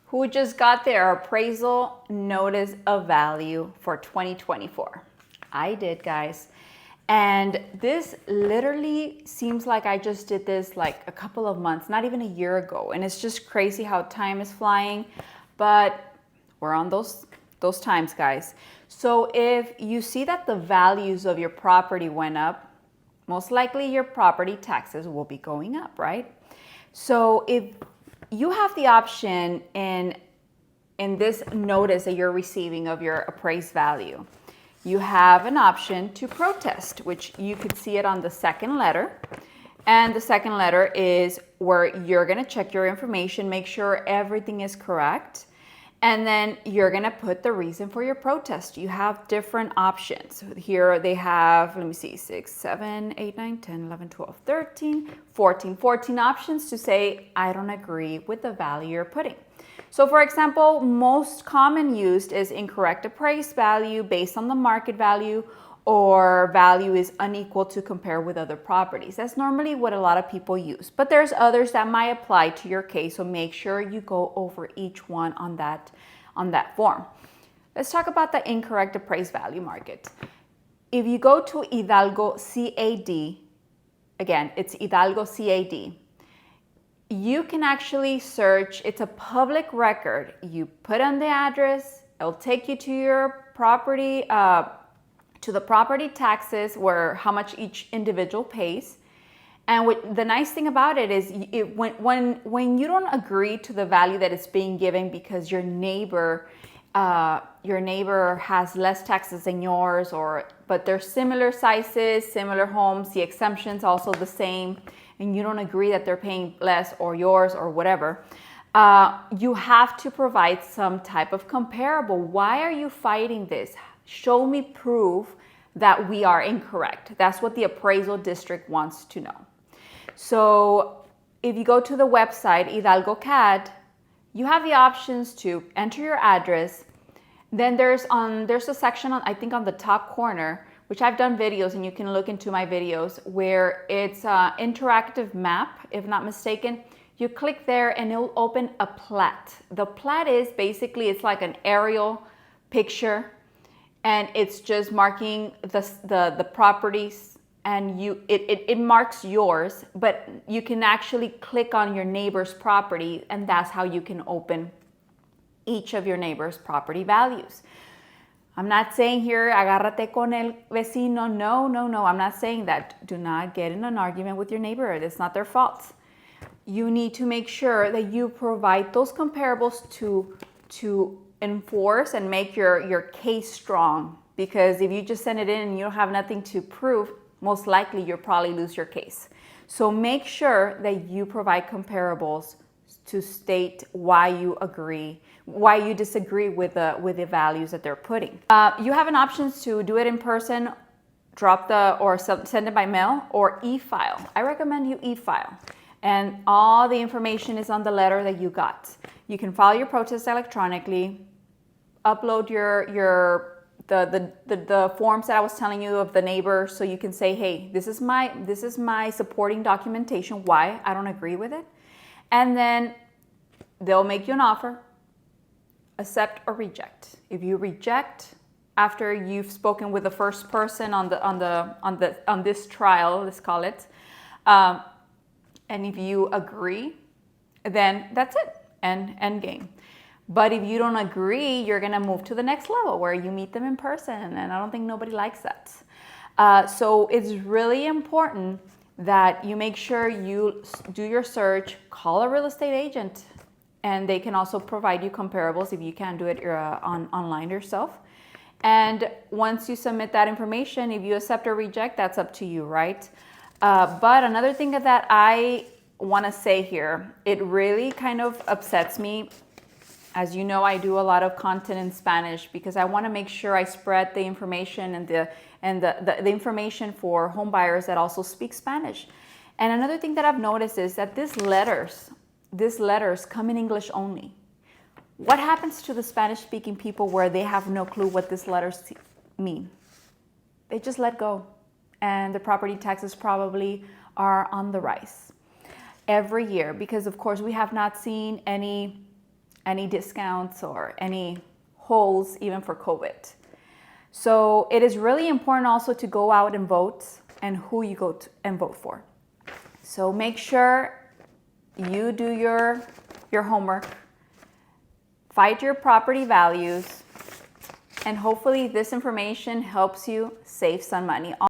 who just got their appraisal notice of value for 2024. I did, guys. And this literally seems like I just did this like a couple of months, not even a year ago. And it's just crazy how time is flying, but we're on those times, guys. So if you see that the values of your property went up, most likely your property taxes will be going up, right? So if you have the option in this notice that you're receiving of your appraised value, you have an option to protest, which you could see it on the second letter. And the second letter is where you're going to check your information, make sure everything is correct. And then you're going to put the reason for your protest. You have different options. Here they have, let me see, 6, 7, 8, 9, 10, 11, 12, 13, 14 options to say, I don't agree with the value you're putting. So for example, most common used is incorrect appraised value based on the market value, or value is unequal to compare with other properties. That's normally what a lot of people use, but there's others that might apply to your case. So make sure you go over each one on that form. Let's talk about the incorrect appraised value market. If you go to Hidalgo CAD, again, it's Hidalgo CAD, you can actually search, it's a public record. You put in the address, it'll take you to your property, to the property taxes, where how much each individual pays. And the nice thing about it is when you don't agree to the value that is being given because your neighbor has less taxes than yours, but they're similar sizes, similar homes, the exemptions also the same, and you don't agree that they're paying less or yours or whatever, you have to provide some type of comparable. Why are you fighting this? Show me proof that we are incorrect. That's what the appraisal district wants to know. So if you go to the website, Hidalgo CAD, you have the options to enter your address. Then there's a section I think on the top corner, which I've done videos, and you can look into my videos, where it's an interactive map, if not mistaken. You click there and it'll open a plat. The plat is basically, it's like an aerial picture, and it's just marking the properties, and it marks yours, but you can actually click on your neighbor's property, and that's how you can open each of your neighbor's property values. I'm not saying here, agárrate con el vecino. No, I'm not saying that. Do not get in an argument with your neighbor. It's not their fault. You need to make sure that you provide those comparables to enforce and make your case strong, because if you just send it in and you don't have nothing to prove, most likely you'll probably lose your case. So make sure that you provide comparables to state why you disagree with the values that they're putting. You have an option to do it in person, send it by mail, or e-file. I recommend you e-file, and all the information is on the letter that you got. You can file your protest electronically, upload the forms that I was telling you of the neighbor, so you can say, hey, this is my supporting documentation why I don't agree with it. And then they'll make you an offer, accept or reject. If you reject after you've spoken with the first person on this trial, let's call it, and if you agree, then that's it, end game. But if you don't agree, you're gonna move to the next level where you meet them in person, and I don't think nobody likes that. So it's really important that you make sure you do your search, call a real estate agent, and they can also provide you comparables if you can't do it online yourself. And once you submit that information, if you accept or reject, that's up to you, right? But another thing that I want to say here, it really kind of upsets me. As you know, I do a lot of content in Spanish because I want to make sure I spread the information and the information for home buyers that also speak Spanish. And another thing that I've noticed is that these letters come in English only. What happens to the Spanish-speaking people where they have no clue what these letters mean? They just let go, and the property taxes probably are on the rise every year because, of course, we have not seen any any discounts or any holes, even for COVID. So it is really important also to go out and vote and who you go to and vote for. So make sure you do your homework, fight your property values, and hopefully this information helps you save some money.